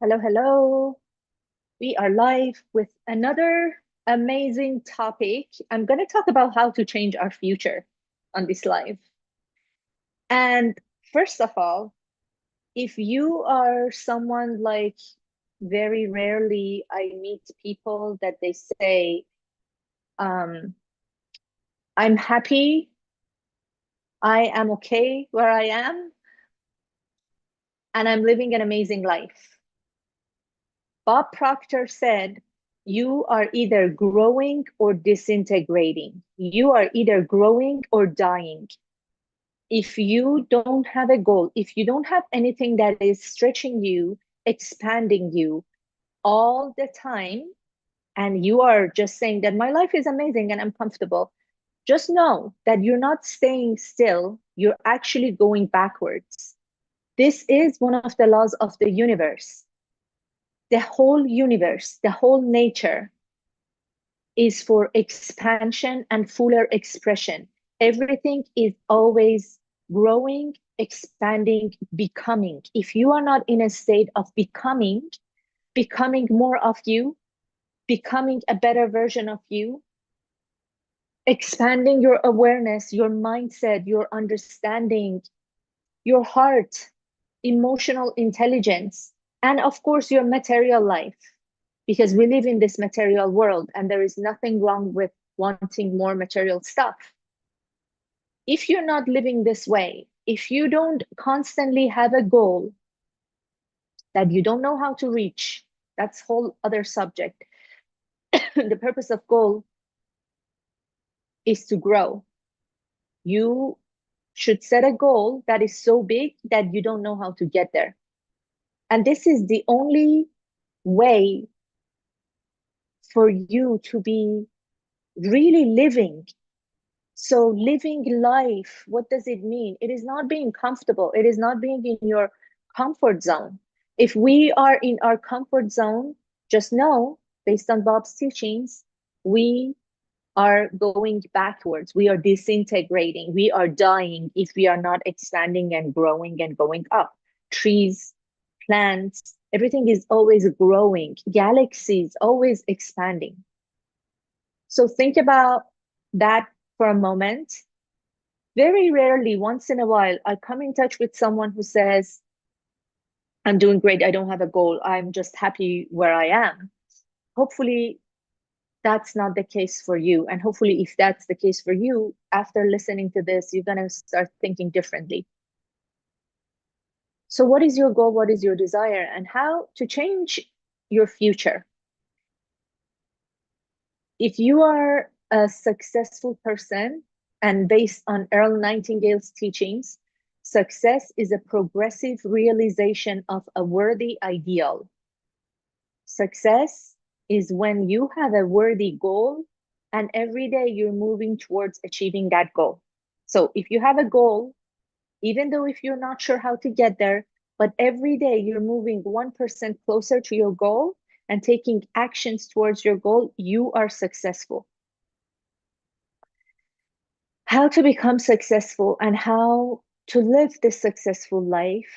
Hello, hello. We are live with another amazing topic. I'm going to talk about how to change our future on this live. And first of all, if you are someone like very rarely I meet people that they say, um, I'm happy, I am okay where I am, and I'm living an amazing life. Bob Proctor said, you are either growing or disintegrating. You are either growing or dying. If you don't have a goal, if you don't have anything that is stretching you, expanding you all the time, and you are just saying that my life is amazing and I'm comfortable, just know that you're not staying still, you're actually going backwards. This is one of the laws of the universe. The whole universe, the whole nature is for expansion and fuller expression. Everything is always growing, expanding, becoming. If you are not in a state of becoming more of you, becoming a better version of you, expanding your awareness, your mindset, your understanding, your heart, emotional intelligence, and of course, your material life, because we live in this material world and there is nothing wrong with wanting more material stuff. If you're not living this way, if you don't constantly have a goal that you don't know how to reach, that's whole other subject. The purpose of goal is to grow. You should set a goal that is so big that you don't know how to get there. And this is the only way for you to be really living. So, living life, what does it mean? It is not being comfortable, it is not being in your comfort zone. If we are in our comfort zone, just know, based on Bob's teachings, we are going backwards. We are disintegrating. We are dying if we are not expanding and growing and going up. Trees, plants, everything is always growing. Galaxies always expanding. So think about that for a moment. Very rarely, once in a while, I come in touch with someone who says, I'm doing great. I don't have a goal. I'm just happy where I am. Hopefully, that's not the case for you. And hopefully, if that's the case for you, after listening to this, you're going to start thinking differently. So, what is your goal? What is your desire? And how to change your future? If you are a successful person, and based on Earl Nightingale's teachings, success is a progressive realization of a worthy ideal. Success is when you have a worthy goal and every day you're moving towards achieving that goal. So if you have a goal, even though if you're not sure how to get there, but every day you're moving 1% closer to your goal and taking actions towards your goal, you are successful. How to become successful and how to live this successful life,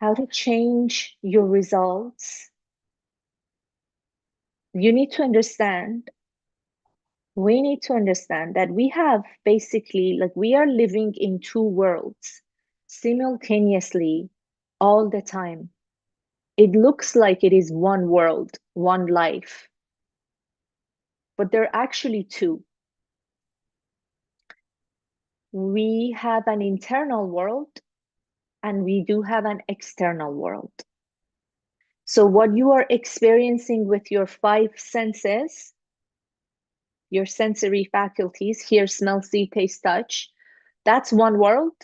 how to change your results. You need to understand, we need to understand that we have basically, like, we are living in two worlds simultaneously all the time. It looks like it is one world, one life, but they're actually two. We have an internal world and we do have an external world. So, what you are experiencing with your five senses, your sensory faculties, hear, smell, see, taste, touch, that's one world.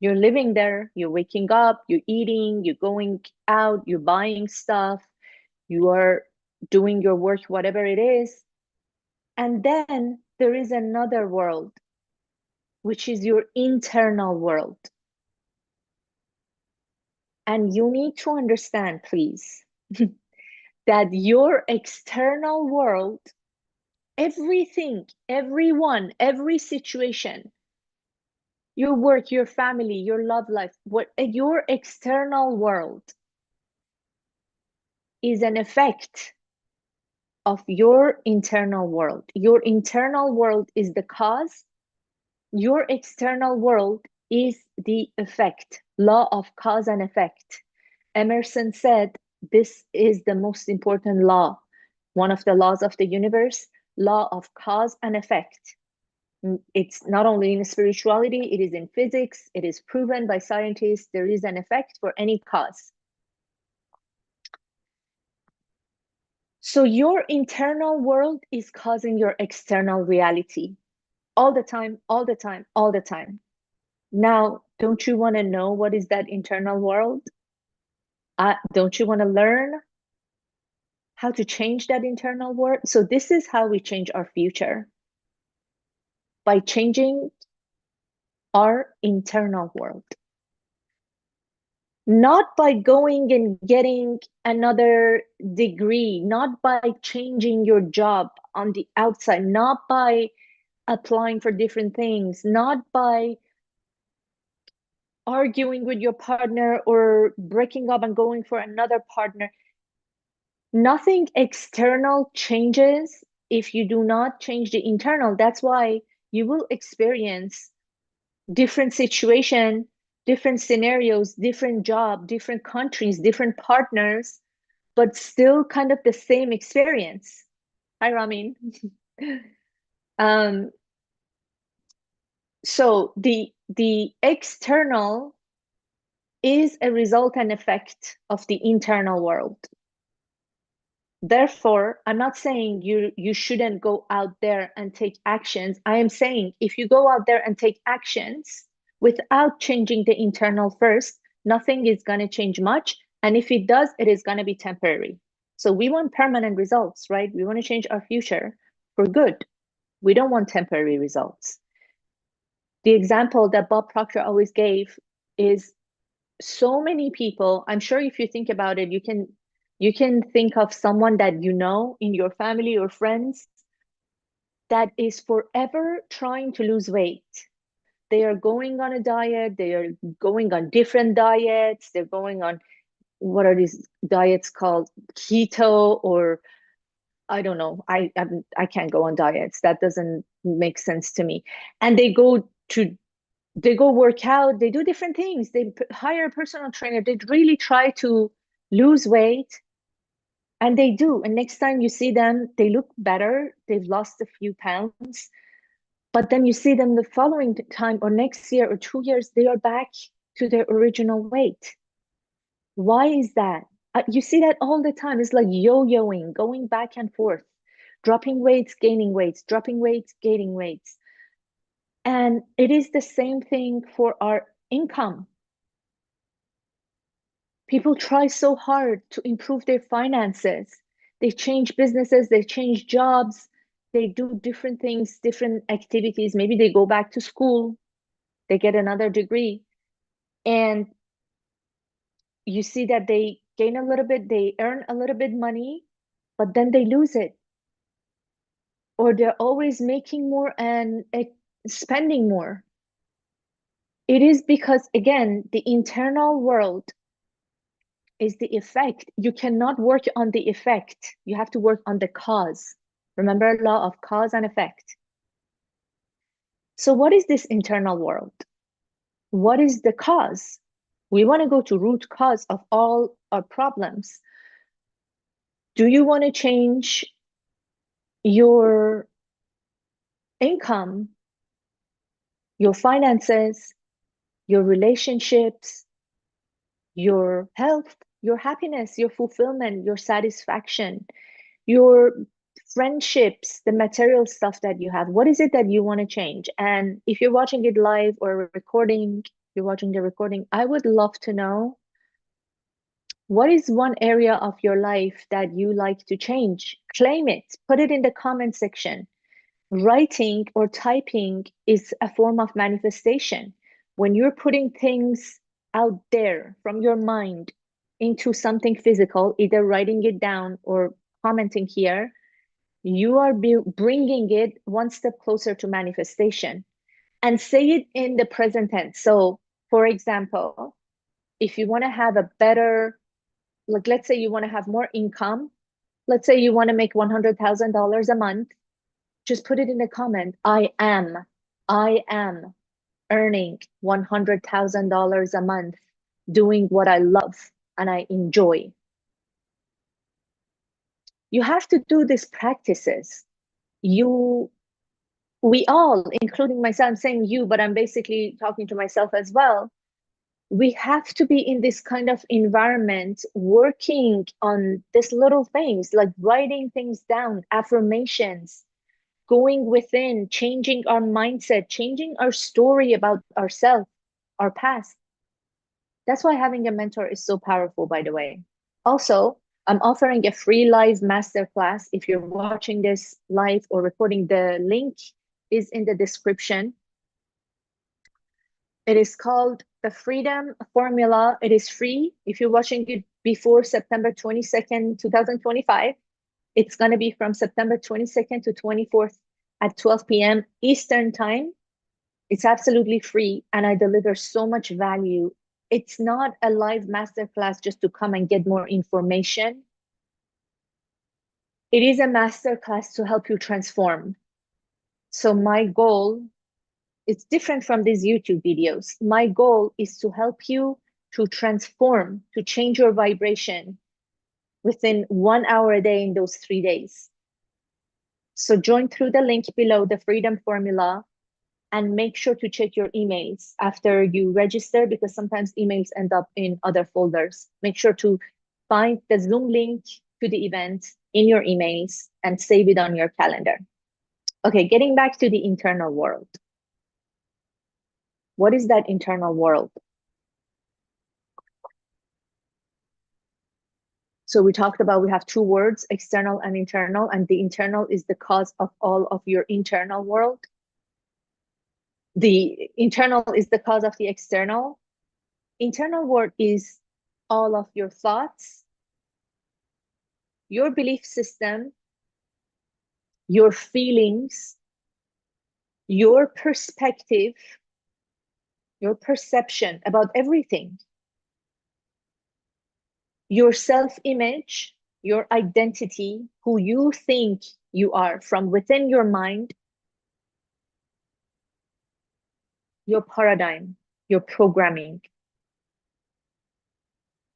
You're living there, you're waking up, you're eating, you're going out, you're buying stuff, you are doing your work, whatever it is. And then there is another world, which is your internal world. And you need to understand, please, that your external world, everything, everyone, every situation, your work, your family, your love life, what your external world is an effect of your internal world. Your internal world is the cause, your external world is the effect. Law of cause and effect. Emerson said this is the most important law, one of the laws of the universe, law of cause and effect. It's not only in spirituality, it is in physics, it is proven by scientists. There is an effect for any cause. So your internal world is causing your external reality all the time, all the time, all the time. Now, don't you want to know what is that internal world? Don't you want to learn how to change that internal world? So this is how we change our future, by changing our internal world. Not by going and getting another degree, not by changing your job on the outside, not by applying for different things, not by arguing with your partner or breaking up and going for another partner. Nothing external changes if you do not change the internal. That's why you will experience different situation, different scenarios, different job, different countries, different partners, but still kind of the same experience. Hi, Ramin. um, so the external is a result and effect of the internal world. Therefore, I'm not saying you shouldn't go out there and take actions. I am saying if you go out there and take actions without changing the internal first, nothing is going to change much. And if it does, it is going to be temporary. So we want permanent results, right? We want to change our future for good. We don't want temporary results. The example that Bob Proctor always gave is so many people. I'm sure if you think about it, you can think of someone that you know in your family or friends that is forever trying to lose weight. They are going on a diet, they are going on different diets, they're going on, what are these diets called? Keto, or I don't know. I can't go on diets. That doesn't make sense to me. And they go work out, they do different things. They hire a personal trainer. They really try to lose weight, and they do. And next time you see them, they look better. They've lost a few pounds. But then you see them the following time or next year or 2 years, they are back to their original weight. Why is that? You see that all the time. It's like yo-yoing, going back and forth, dropping weights, gaining weights, dropping weights, gaining weights. And it is the same thing for our income. People try so hard to improve their finances. They change businesses, they change jobs, they do different things, different activities. Maybe they go back to school, they get another degree, and you see that they gain a little bit, they earn a little bit money, but then they lose it. Or they're always making more and spending more. It is because, again, the internal world is the effect. You cannot work on the effect. You have to work on the cause. Remember, law of cause and effect. So what is this internal world? What is the cause? We want to go to root cause of all our problems. Do you want to change your income, your finances, your relationships, your health, your happiness, your fulfillment, your satisfaction, your friendships, the material stuff that you have? What is it that you want to change? And if you're watching it live or recording, you're watching the recording, I would love to know, what is one area of your life that you like to change? Claim it, put it in the comment section. Writing or typing is a form of manifestation. When you're putting things out there from your mind into something physical, either writing it down or commenting here, you are bringing it one step closer to manifestation. And say it in the present tense. So, for example, if you want to have a better Like, let's say you want to have more income. Let's say you want to make $100,000 a month. Just put it in the comment. I am earning $100,000 a month doing what I love and I enjoy. You have to do these practices. You, we all, including myself, I'm saying you, but I'm basically talking to myself as well. We have to be in this kind of environment working on these little things like writing things down, affirmations, going within, changing our mindset, changing our story about ourselves, our past. That's why having a mentor is so powerful, by the way. Also, I'm offering a free live masterclass. If you're watching this live or recording, the link is in the description. It is called the Freedom Formula. It is free. If you're watching it before September 22nd, 2025, it's going to be from September 22nd to 24th at 12 p.m. Eastern Time. It's absolutely free, and I deliver so much value. It's not a live masterclass just to come and get more information. It is a masterclass to help you transform. So my goal, it's different from these YouTube videos. My goal is to help you to transform, to change your vibration within 1 hour a day in those 3 days. So join through the link below, the Freedom Formula, and make sure to check your emails after you register, because sometimes emails end up in other folders. Make sure to find the Zoom link to the event in your emails and save it on your calendar. Okay, getting back to the internal world. What is that internal world? So we talked about, we have two words, external and internal, and the internal is the cause of all of your internal world. The internal is the cause of the external. Internal world is all of your thoughts, your belief system, your feelings, your perspective, your perception about everything, your self-image, your identity, who you think you are from within your mind, your paradigm, your programming.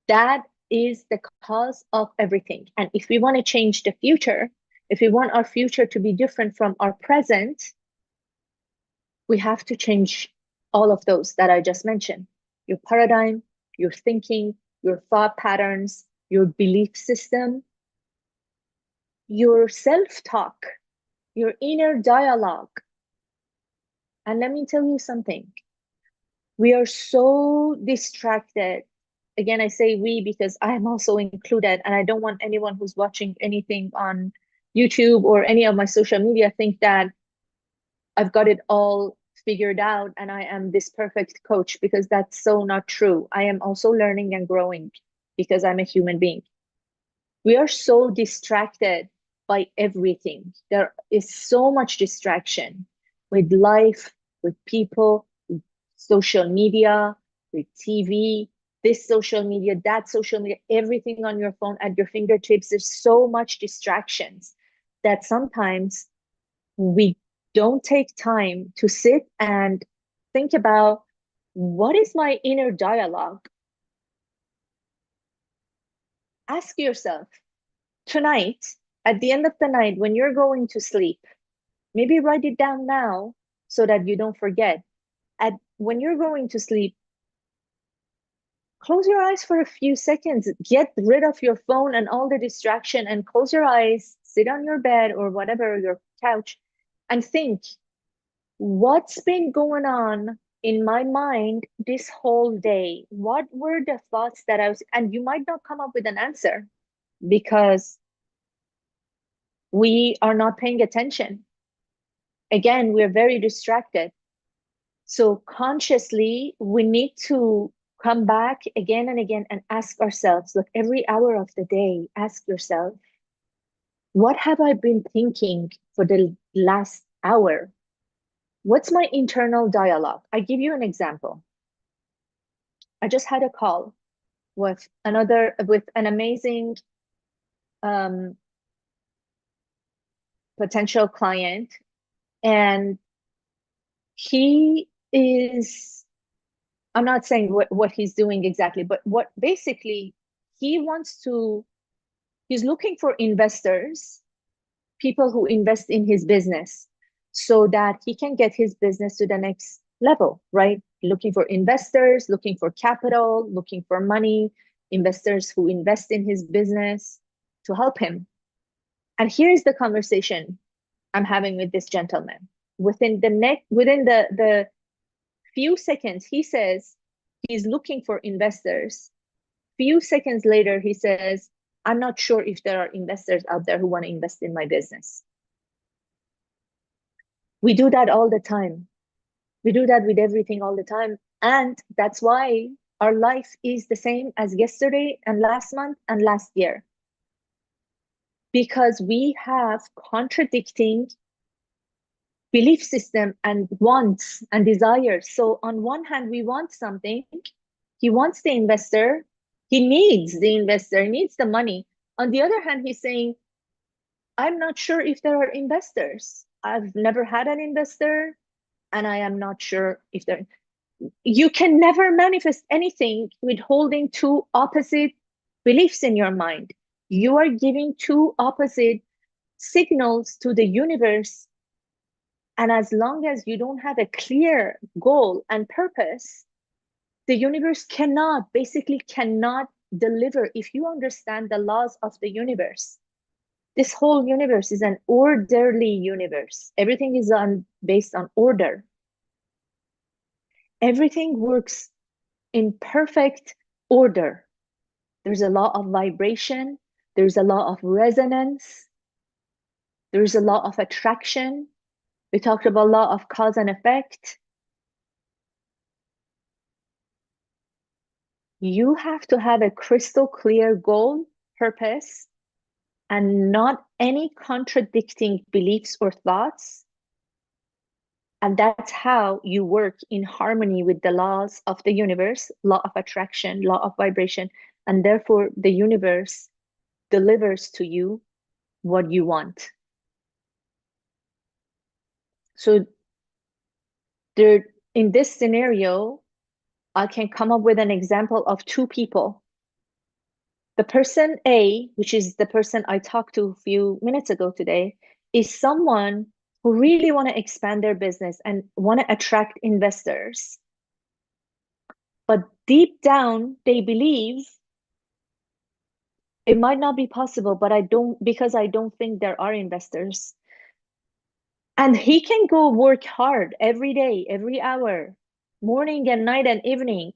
That is the cause of everything. And if we want to change the future, if we want our future to be different from our present, we have to change all of those that I just mentioned. Your paradigm, your thinking, your thought patterns, your belief system, your self-talk, your inner dialogue. And let me tell you something. We are so distracted. Again, I say we because I am also included, and I don't want anyone who's watching anything on YouTube or any of my social media think that I've got it all figured out and I am this perfect coach, because that's so not true. I am also learning and growing because I'm a human being. We are so distracted by everything. There is so much distraction with life, with people, with social media, with TV, this social media, that social media, everything on your phone at your fingertips. There's so much distractions that sometimes we don't take time to sit and think about, what is my inner dialogue? Ask yourself tonight, at the end of the night, when you're going to sleep, maybe write it down now so that you don't forget. When you're going to sleep, close your eyes for a few seconds, get rid of your phone and all the distraction, and close your eyes, sit on your bed or whatever, your couch, and think, what's been going on in my mind this whole day? What were the thoughts that I was, and you might not come up with an answer because we are not paying attention. Again, we're very distracted. So consciously, we need to come back again and again and ask ourselves, like every hour of the day, ask yourself, what have I been thinking for the last hour? What's my internal dialogue? I give you an example. I just had a call with an amazing um, potential client, and he is, I'm not saying what he's doing exactly, but what basically he wants to, he's looking for investors, people who invest in his business so that he can get his business to the next level, right? Looking for investors, looking for capital, looking for money, investors who invest in his business to help him. And here's the conversation I'm having with this gentleman. Within the few seconds, he says he's looking for investors. Few seconds later, he says, I'm not sure if there are investors out there who want to invest in my business. We do that all the time. We do that with everything all the time. And that's why our life is the same as yesterday and last month and last year. Because we have contradicting belief system and wants and desires. So on one hand, we want something. He wants the investor. He needs the investor. He needs the money. On the other hand, he's saying, I'm not sure if there are investors. I've never had an investor, and I am not sure if there. You can never manifest anything with holding two opposite beliefs in your mind. You are giving two opposite signals to the universe. And as long as you don't have a clear goal and purpose, the universe basically cannot deliver. If you understand the laws of the universe, this whole universe is an orderly universe. Everything is based on order. Everything works in perfect order. There's a law of vibration. There's a law of resonance. There's a law of attraction. We talked about law of cause and effect. You have to have a crystal clear goal, purpose, and not any contradicting beliefs or thoughts. And that's how you work in harmony with the laws of the universe, law of attraction, law of vibration, and therefore the universe delivers to you what you want. So there, in this scenario, I can come up with an example of two people. The person A, which is the person I talked to a few minutes ago today, is someone who really want to expand their business and want to attract investors. But deep down, they believe it might not be possible, but because I don't think there are investors. And he can go work hard every day, every hour, morning and night and evening.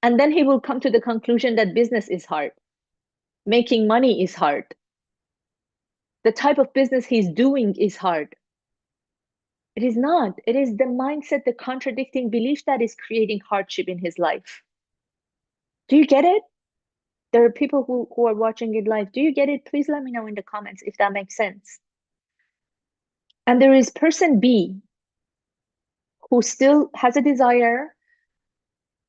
And then he will come to the conclusion that business is hard. Making money is hard. The type of business he's doing is hard. It is not. It is the mindset, the contradicting belief that is creating hardship in his life. Do you get it? There are people who are watching it live. Do you get it? Please let me know in the comments if that makes sense. And there is person B who still has a desire.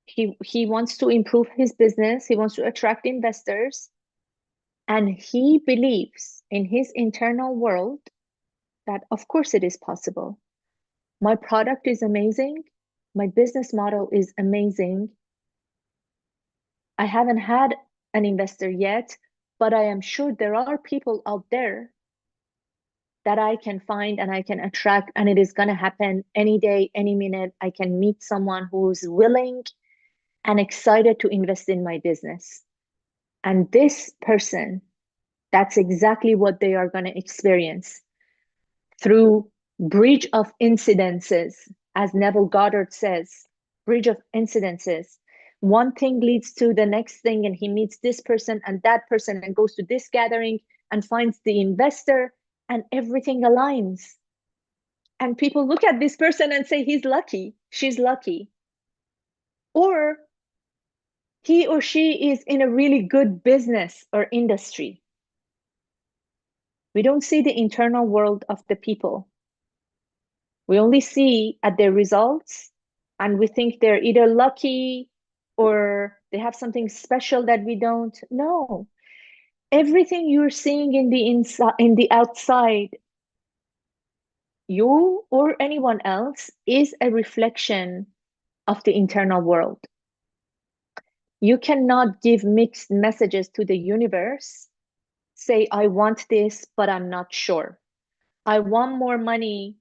He wants to improve his business. He wants to attract investors. And he believes in his internal world that, of course, it is possible. My product is amazing. My business model is amazing. I haven't had an investor yet, but I am sure there are people out there that I can find and I can attract, and it is going to happen any day, any minute. I can meet someone who's willing and excited to invest in my business. And this person, that's exactly what they are going to experience through bridge of incidences, as Neville Goddard says, bridge of incidences. One thing leads to the next thing, and he meets this person and that person and goes to this gathering and finds the investor, and everything aligns. And people look at this person and say, he's lucky, she's lucky. Or he or she is in a really good business or industry. We don't see the internal world of the people. We only see at their results, and we think they're either lucky or They have something special that we don't. No. Everything you're seeing in the inside, in the outside, you or anyone else is a reflection of the internal world. You cannot give mixed messages to the universe. Say, I want this, but I'm not sure. I want more money,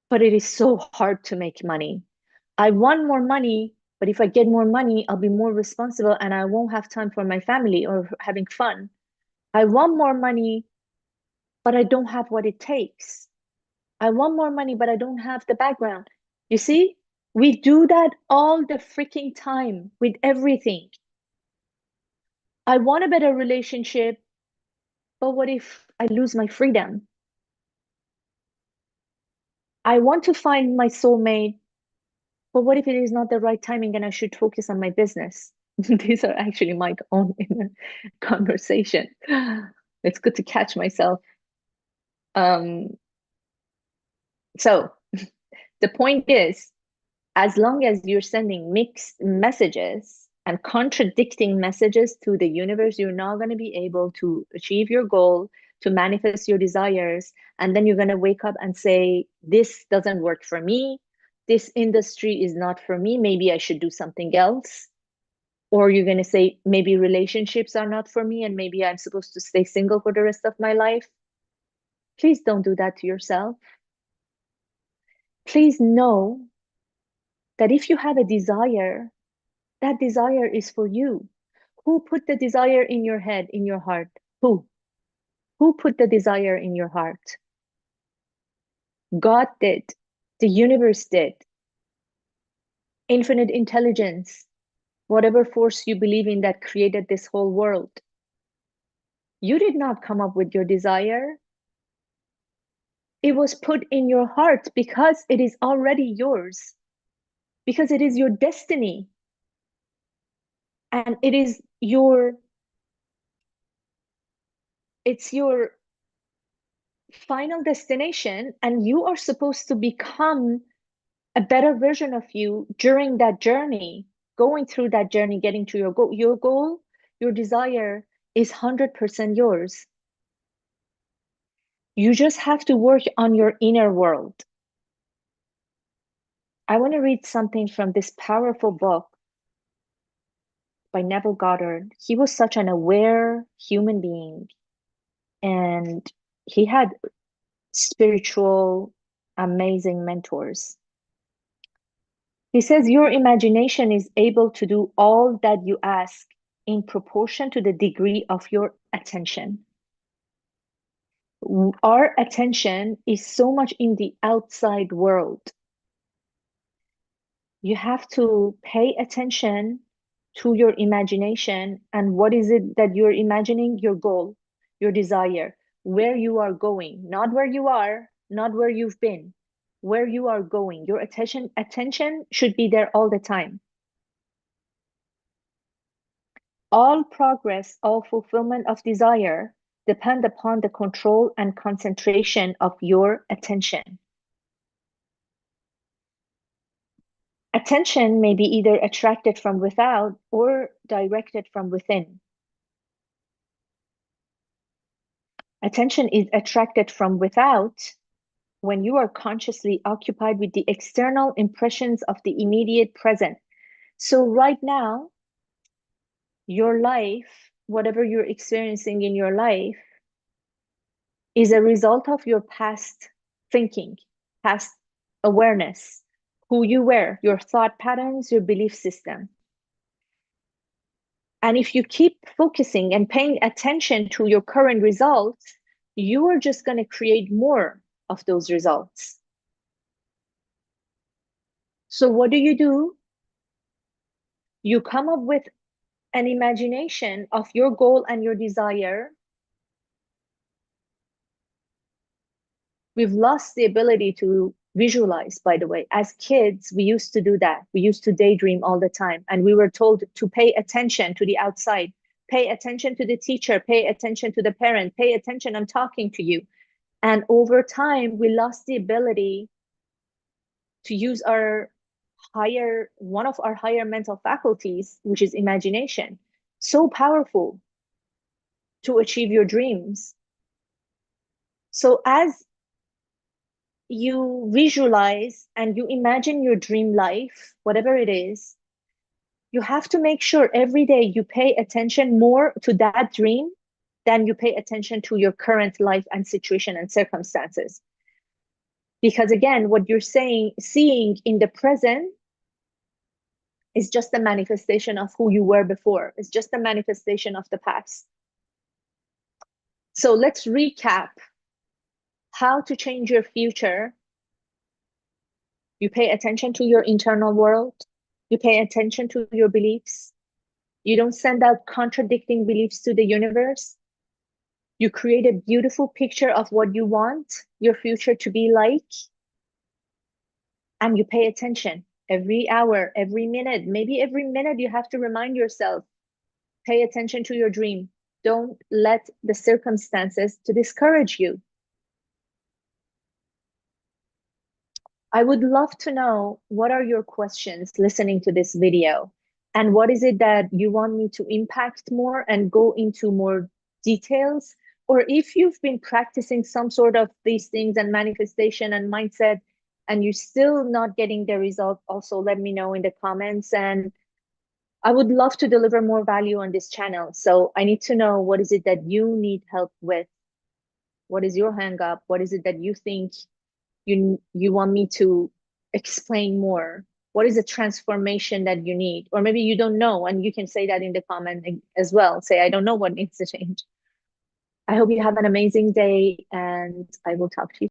but it is so hard to make money. I want more money, but if I get more money, I'll be more responsible and I won't have time for my family or having fun. I want more money, but I don't have what it takes. I want more money, but I don't have the background. You see, we do that all the freaking time with everything. I want a better relationship, but what if I lose my freedom? I want to find my soulmate, but what if it is not the right timing and I should focus on my business? These are actually my own inner conversation. It's good to catch myself. Um, so the point is, as long as you're sending mixed messages and contradicting messages to the universe, you're not going to be able to achieve your goal, to manifest your desires. And then you're going to wake up and say, this doesn't work for me. This industry is not for me. Maybe I should do something else. Or you're going to say, maybe relationships are not for me and maybe I'm supposed to stay single for the rest of my life. Please don't do that to yourself. Please know that if you have a desire, that desire is for you. Who put the desire in your head, in your heart? Who? Who put the desire in your heart? God did. The universe did. Infinite intelligence, whatever force you believe in that created this whole world. You did not come up with your desire. It was put in your heart because it is already yours, because it is your destiny. And it's your final destination, and you are supposed to become a better version of you during that journey, going through that journey, getting to your goal. Your goal, your desire is 100% yours. You just have to work on your inner world. I want to read something from this powerful book by Neville Goddard. He was such an aware human being, and he had spiritual, amazing mentors. He says, your imagination is able to do all that you ask in proportion to the degree of your attention. Our attention is so much in the outside world. You have to pay attention to your imagination and what is it that you're imagining, your goal, your desire, where you are going, not where you are, not where you've been, where you are going. Your attention should be there all the time. All progress, all fulfillment of desire depend upon the control and concentration of your attention. Attention may be either attracted from without or directed from within. Attention is attracted from without when you are consciously occupied with the external impressions of the immediate present. So right now, your life, whatever you're experiencing in your life, is a result of your past thinking, past awareness, who you were, your thought patterns, your belief system. And if you keep focusing and paying attention to your current results, you are just going to create more of those results. So what do? You come up with an imagination of your goal and your desire. We've lost the ability to visualize, by the way. As kids, we used to do that. We used to daydream all the time. And we were told to pay attention to the outside, pay attention to the teacher, pay attention to the parent, pay attention, I'm talking to you. And over time, we lost the ability to use our one of our higher mental faculties, which is imagination, so powerful to achieve your dreams. So as you visualize and you imagine your dream life, whatever it is, you have to make sure every day you pay attention more to that dream than you pay attention to your current life and situation and circumstances. Because again, what you're seeing in the present is just a manifestation of who you were before. It's just a manifestation of the past. So let's recap how to change your future. You pay attention to your internal world. You pay attention to your beliefs. You don't send out contradicting beliefs to the universe. You create a beautiful picture of what you want your future to be like. And you pay attention every hour, every minute. Maybe every minute you have to remind yourself, pay attention to your dream. Don't let the circumstances to discourage you. I would love to know, what are your questions listening to this video? And what is it that you want me to impact more and go into more details? Or if you've been practicing some sort of these things and manifestation and mindset, and you're still not getting the result, also let me know in the comments. And I would love to deliver more value on this channel. So I need to know, what is it that you need help with? What is your hang up? What is it that you think you want me to explain more? What is the transformation that you need? Or maybe you don't know, and you can say that in the comment as well. Say, I don't know what needs to change. I hope you have an amazing day, and I will talk to you